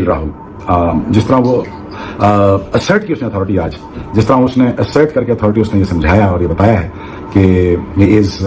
राहुल जिस तरह वो असर्ट की उसने अथॉरिटी आज जिस तरह उसने असर्ट करके अथॉरिटी उसने ये समझाया और ये बताया है कि ये is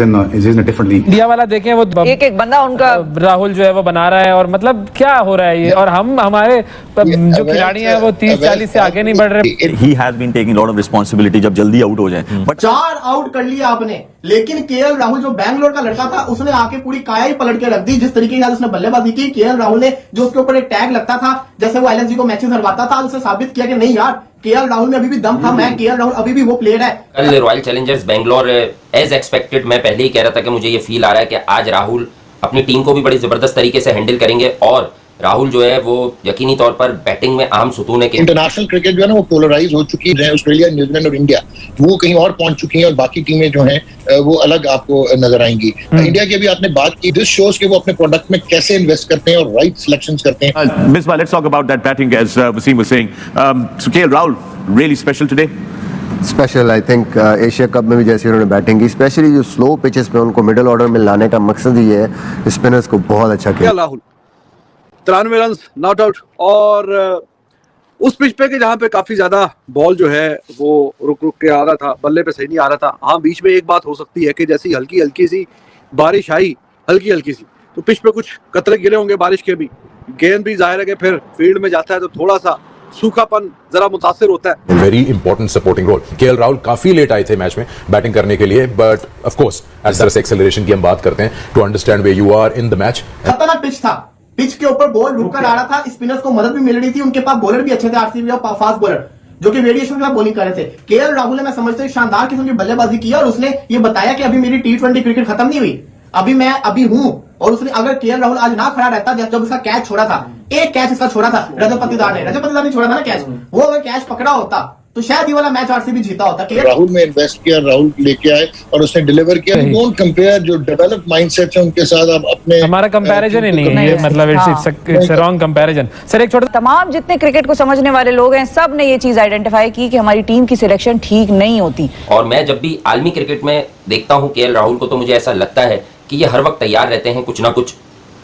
in different league. India वाला देखें वो एक बंदा उनका राहुल जो है वो बना रहा है और मतलब क्या हो रहा है ये, और हमारे जो खिलाड़ी हैं वो 30-40 से आगे नहीं बढ़ रहे। He has been taking a lot of responsibility जब जल्दी आउट हो जाए। बट 4 आउट कर लिया आपने, लेकिन केएल राहुल जो बैंगलोर का लड़का था उसने आके पूरी काया ही पलट के रख दी। जिस तरीके से उसने बल्लेबाजी की, केएल राहुल ने जो उसके ऊपर एक टैग लगता था जैसे वो एलएसजी को मैचेस हरवाता था, उसने साबित किया कि नहीं यार केएल राहुल में अभी भी दम था, मैं केएल राहुल अभी भी वो प्लेयर है। कल Royal Challengers Bangalore as expected, मैं पहले ही कह रहा था कि मुझे ये फील आ रहा है कि आज राहुल अपनी टीम को भी बड़ी जबरदस्त तरीके से हैंडल करेंगे और राहुल जो है वो यकीनी तौर पर बैटिंग में अहम सुतून है। इंटरनेशनल क्रिकेट जो है ना वो पोलराइज हो चुकी है, ऑस्ट्रेलिया, न्यूजीलैंड और इंडिया वो कहीं और पहुंच चुकी हैं और बाकी टीमें जो हैं वो अलग आपको नजर आएंगी। इंडिया की भी आपने बात की, दिस शोज के वो अपने प्रोडक्ट में कैसे इन्वेस्ट करते हैं और राइट सिलेक्शंस करते हैं। Misbah, let's talk about that batting as Wasim was saying. So KL Rahul really special today. Special I think Asia cup में भी जैसे उन्होंने बैटिंग की, स्पेशली जो स्लो पिचेस पे उनको मिडिल ऑर्डर में लाने का मकसद ही है, स्पिनर्स को बहुत अच्छा किया। राहुल 93 रन नॉट आउट, और उस पिच पे कि जहाँ पे काफी ज्यादा बॉल जो है वो रुक रुक के आ रहा था, बल्ले पे सही नहीं आ रहा था। हाँ, बीच में एक बात हो सकती है कि जैसी हल्की हल्की सी बारिश आई, हल्की हल्की सी, तो पिच पे कुछ कतरे गिरे होंगे बारिश के भी, गेंद भी जाहिर है कि फिर फील्ड में जाता है तो थोड़ा सा सूखापन जरा मुतासिर होता है। Very important supporting role. KL Rahul काफी लेट आए थे मैच में बैटिंग करने के लिए, बट ऑफ कोर्स इस तरह से एक्सेलरेशन की हम बात करते हैं to understand where you are in the match. खतरनाक पिच था, पिच के ऊपर बॉल रुक कर आ रहा था, स्पिनर्स को मदद भी मिल रही थी, उनके पास बॉलर भी अच्छे थे, आरसीबी और फास्ट बॉलर जो कि वेरिएशन के साथ बॉलिंग कर रहे थे। केएल राहुल ने मैं समझता हूं शानदार किस्म की बल्लेबाजी की और उसने ये बताया कि अभी मेरी T20 क्रिकेट खत्म नहीं हुई, अभी हूं। और उसने अगर केएल राहुल आज ना खड़ा रहता, जब उसका कैच छोड़ा था, एक कैच इसका छोड़ा था रजत पाटीदार ने छोड़ा था ना कैच, वो अगर कैच पकड़ा होता तो शायद ये वाला मैच आरसीबी जीता होता। राहुल में इन्वेस्ट किया, राहुल लेके आए और उसने डिलीवर किया। डोंट कंपेयर जो डेवलप माइंडसेट है उनके साथ आप अपने, हमारा कंपैरिजन ही नहीं है, मतलब it's a wrong comparison. Sir एक छोटा, तमाम जितने क्रिकेट को समझने वाले लोग हैं सब ने ये चीज आइडेंटिफाई की कि हमारी टीम की सिलेक्शन ठीक नहीं होती। और मैं जब भी आलमी क्रिकेट में देखता हूँ केएल राहुल को तो मुझे ऐसा लगता है कि ये हर वक्त तैयार रहते हैं कुछ ना कुछ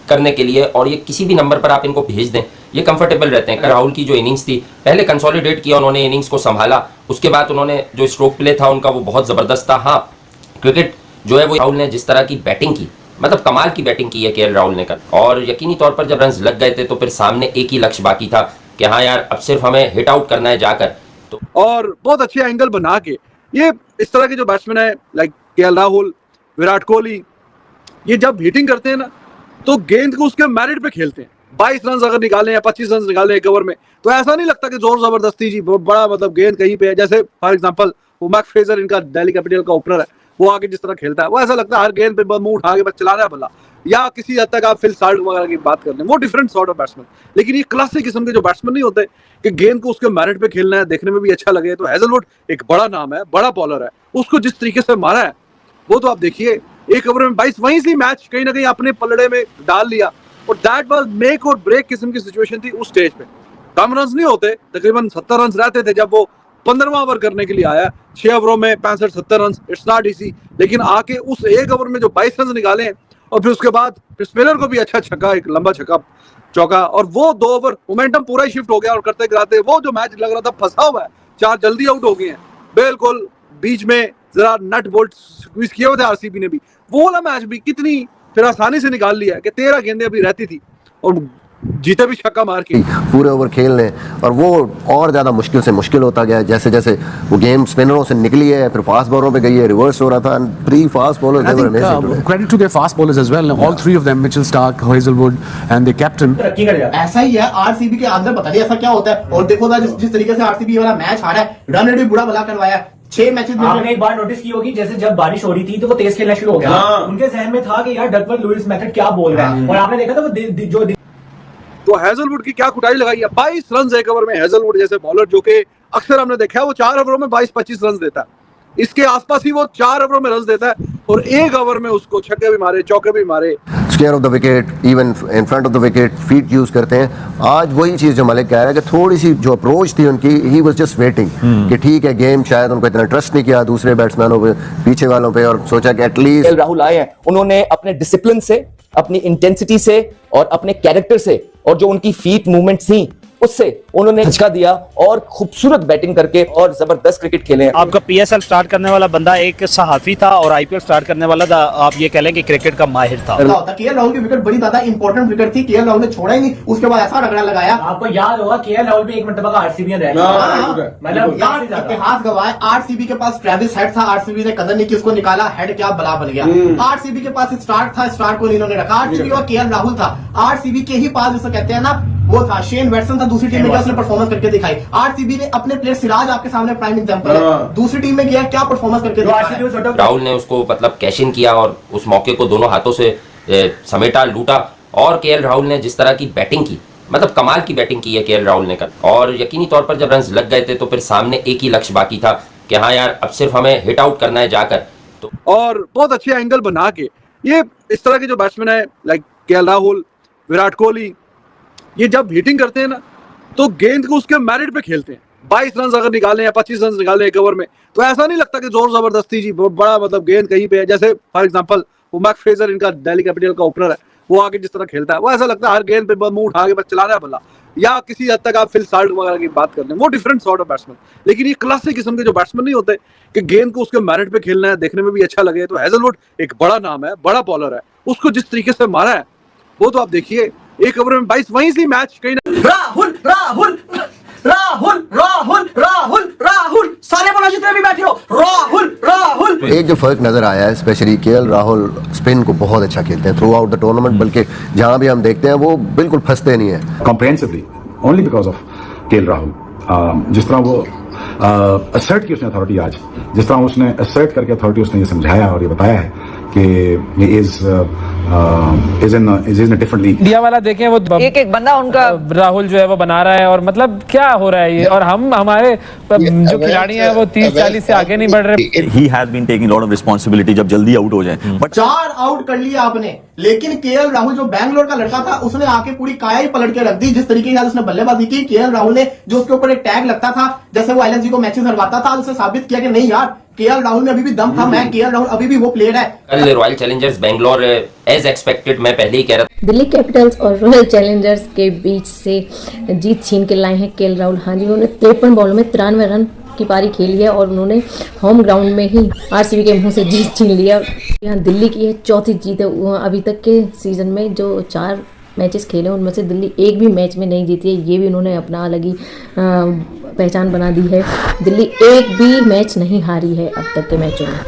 करने के लिए, और ये किसी भी नंबर पर आप इनको भेज दें ये कंफर्टेबल रहते हैं। राहुल की जो इनिंग्स थी, पहले कंसोलिडेट किया उन्होंने, इनिंग्स को संभाला, उसके बाद उन्होंने जो स्ट्रोक प्ले था उनका वो बहुत ज़बरदस्त था। हाँ, क्रिकेट जो है वो राहुल ने जिस तरह की बैटिंग की, मतलब कमाल की बैटिंग की है केएल राहुल ने कल, और यकीनी तौर पर जब रन्स लग गए थे तो फिर सामने एक ही लक्ष्य बाकी था कि हाँ यार अब सिर्फ हमें हिट आउट करना है जाकर। तो और बहुत अच्छे एंगल बना के ये इस तरह के जो बैट्समैन है लाइक केएल राहुल, विराट कोहली, ये जब हिटिंग करते हैं ना तो गेंद को उसके मेरिट पे खेलते हैं। 22 रन अगर निकाले या 25 रन निकाले एक ओवर में तो ऐसा नहीं लगता कि जोर जबरदस्ती जी बड़ा, मतलब गेंद कहीं पे है। जैसे फॉर एग्जांपल वो मैक फ्रेजर, इनका दिल्ली कैपिटल का ओपनर है, वो आगे जिस तरह खेलता है वो ऐसा लगता है हर गेंद पे मुंह उठा के बस चला रहा है भला, या किसी हद तक आप फिल साल्ट वगैरह की बात कर लें, वो डिफरेंट सॉर्ट ऑफ बैट्समैन। लेकिन ये क्लासिक किस्म के जो बैट्समैन नहीं होते कि गेंद को उसके मेरिट पे खेलना है, देखने में भी अच्छा लगे। तो हेजलवुड एक बड़ा नाम है, बड़ा बॉलर है, उसको जिस तरीके से मारा है वो तो आप देखिए, एक ओवर में 22, वहीं से मैच कहीं ना कहीं अपने पलड़े में डाल लिया, और दैट वाज मेक और ब्रेक किस्म की सिचुएशन थी उस स्टेज पे। कम रन नहीं होते, तकरीबन 70 रन रहते थे जब वो 15वां ओवर करने के लिए आया, 6 ओवरों में 65-70 रन, इट्स नॉट इजी। लेकिन आके उस एक ओवर में जो 22 रन निकाले हैं, और फिर उसके बाद स्पिनर को भी अच्छा छक्का, एक लंबा छक्का चौका, और वो 2 ओवर मोमेंटम पूरा ही शिफ्ट हो गया, और करते कराते वो जो मैच लग रहा था फंसा हुआ है, 4 जल्दी आउट हो गए हैं, बिल्कुल बीच में जरा नट बोल्ट स्क्वीज किए हुए थे आरसीबी ने भी, वो वाला मैच भी कितनी फिर आसानी से निकाल लिया कि 13 गेंदें अभी रहती थी और जीते भी छक्का मार के पूरे ओवर खेलने, और वो और ज्यादा मुश्किल से मुश्किल होता गया जैसे जैसे वो गेम स्पिनरों से निकली है, फिर फास्ट बॉलरों पे गई है, रिवर्स हो रहा था, pre fast bowlers they were amazing. Credit to their fast bowlers as well, all 3 of them, Mitchell Starc, Hazlewood and the captain. ऐसा ही है आरसीबी के अंदर, पता नहीं ऐसा क्या होता है। और देखो जिस तरीके से आरसीबी वाला मैच हारा है, रन रेट भी बुरा भला करवाया, 6 मैचेस में। आपने एक बार नोटिस की होगी जैसे जब बारिश हो रही थी तो वो तेज खेलना शुरू हो गया। उनके जहन में था कि यार डकवर्थ लुईस मेथड क्या बोल रहा है, और आपने देखा था वो जो तो हेजलवुड की क्या कुटाई लगाई है। 22 रन एक ओवर में हेजलवुड जैसे बॉलर, जो कि अक्सर हमने देखा है वो 4 ओवरों में 22-25 रन देता है, इसके आसपास ही वो 4 ओवरों में रन देता है, और एक ओवर में उसको छक्के भी मारे, चौके भी मारे, square of the wicket, even in front of the wicket, feet use करते हैं। आज वही चीज जो मलिक कह रहा है कि थोड़ी सी जो अप्रोच थी उनकी, ही वाज जस्ट वेटिंग कि ठीक है गेम, शायद उनको इतना ट्रस्ट नहीं किया दूसरे बैट्समैनों पे, पीछे वालों पे, और सोचा कि एटलीस्ट राहुल आए हैं, उन्होंने अपने डिसिप्लिन से अपनी इंटेंसिटी से और अपने कैरेक्टर से और जो उनकी फीट मूवमेंट थी उससे उन्होंने झटका दिया और खूबसूरत बैटिंग करके और जबरदस्त क्रिकेट खेले। आपका पीएसएल स्टार्ट करने वाला बंदा एक सहाफी था और आईपीएल स्टार्ट करने वाला था, आप ये कह लें कि क्रिकेट का माहिर था। केएल राहुल की विकेट बड़ी ज्यादा इंपॉर्टेंट विकेट थी, केएल राहुल ने छोड़ा ही नहीं, उसके बाद ऐसा रगड़ा लगाया। आपको याद होगा केएल राहुल भी एक मरतबा का आरसीबी मतलब इतिहास गवाए। आरसीबी के पास ट्रेविस हेड था, आरसीबी ने कदर नहीं की, उसको निकाला, हेड क्या बला बन गया। आरसीबी के पास स्टार्ट था, स्टार्ट को इन्होंने रखा। आरसीबी का केएल राहुल था, आरसीबी के ही पास जिसे कहते हैं ना वो था। शेन वैटसन था दूसरी टीम में, क्या उसने परफॉर्मेंस करके दिखाई। आरसीबी ने अपने प्लेयर सिराज आपके सामने प्राइम एग्जांपल है, दूसरी टीम में गया क्या परफॉर्मेंस करके दिखाया। राहुल ने उसको मतलब कैश इन किया और उस मौके को दोनों हाथों से समेटा, लूटा। और केएल राहुल ने जिस तरह की बैटिंग की, मतलब कमाल की बैटिंग की है केएल राहुल ने कर। और यकीनी तौर पर जब रन्स लग गए थे तो फिर सामने एक ही लक्ष्य बाकी था कि हाँ यार अब सिर्फ हमें हिट आउट करना है जाकर। तो और बहुत अच्छे एंगल बना के ये इस तरह के जो बैट्समैन है लाइक केएल राहुल, विराट कोहली, ये जब हिटिंग करते हैं ना तो गेंद को उसके मेरिट पे खेलते हैं। 22 रन अगर निकाले या 25 रन निकाले एक ओवर में तो ऐसा नहीं लगता कि जोर जबरदस्ती जी बड़ा मतलब गेंद कहीं पे है। जैसे फॉर एग्जांपल वो मैक फ्रेजर, इनका दिल्ली कैपिटल का ओपनर है, वो आगे जिस तरह खेलता है वो ऐसा लगता है हर गेंद पे मुंह उठा के बस चला रहा है बल्ला। या किसी हद तक आप फिल साल्ट वगैरह की बात करते हैं, वो डिफरेंट सॉर्ट ऑफ बैट्समैन। लेकिन ये क्लासिक किस्म के जो बैट्समैन नहीं होते कि गेंद को उसके मेरिट पे खेलना है, देखने में भी अच्छा लगे। तो हेजलवुड एक बड़ा नाम है, बड़ा बॉलर है, उसको जिस तरीके से मारा है वो तो आप देखिए एक ओवर में 22, वहीं से मैच कहीं ना। राहुल राहुल राहुल राहुल राहुल राहुल सारे बॉलर जितने भी बैठे हो, राहुल राहुल। एक जो फर्क नजर आया है स्पेशली केएल राहुल स्पिन को बहुत अच्छा खेलते हैं थ्रू आउट द टूर्नामेंट, बल्कि जहां भी हम देखते हैं वो बिल्कुल फंसते नहीं है comprehensively only because of KL Rahul. जिस तरह वो असर्ट की उसने अथॉरिटी आज, जिस तरह उसने असर्ट करके अथॉरिटी उसने ये समझाया और ये बताया है कि ये is in different league. India वाला देखें वो एक एक बंदा उनका राहुल जो है वो बना रहा है और मतलब क्या हो रहा है ये। और हमारे जो खिलाड़ी हैं वो 30-40 से आगे नहीं बढ़ रहे। He has been taking a lot of responsibility जब जल्दी आउट हो जाए। बट 4 आउट कर लिया आपने, लेकिन केएल राहुल जो बैंगलोर का लड़का था उसने आके पूरी काया ही पलट के रख दी। जिस तरीके से उसने बल्लेबाजी की, केएल राहुल ने जो उसके ऊपर एक टैग लगता था जैसे वो एलएसजी को मैचेस हरवाता था, उसने साबित किया कि नहीं यार केएल राहुल में अभी भी दम था, मैं केएल राहुल अभी भी वो प्लेयर है। कल Royal Challengers Bangalore as expected, मैं पहले ही कह रहा था दिल्ली कैपिटल्स और रॉयल चैलेंजर्स के बीच से जीत छीन के लाए हैं केएल राहुल। हाँ जी, उन्होंने 53 बॉलों में 93 रन की पारी खेली है और उन्होंने होम ग्राउंड में ही आरसीबी के मुंह से जीत छीन लिया। यहाँ दिल्ली की है चौथी जीत है अभी तक के सीजन में। जो 4 मैचेस खेले उनमें से दिल्ली एक भी मैच में नहीं जीती है, ये भी उन्होंने अपना अलग ही पहचान बना दी है। दिल्ली एक भी मैच नहीं हारी है अब तक के मैचों में।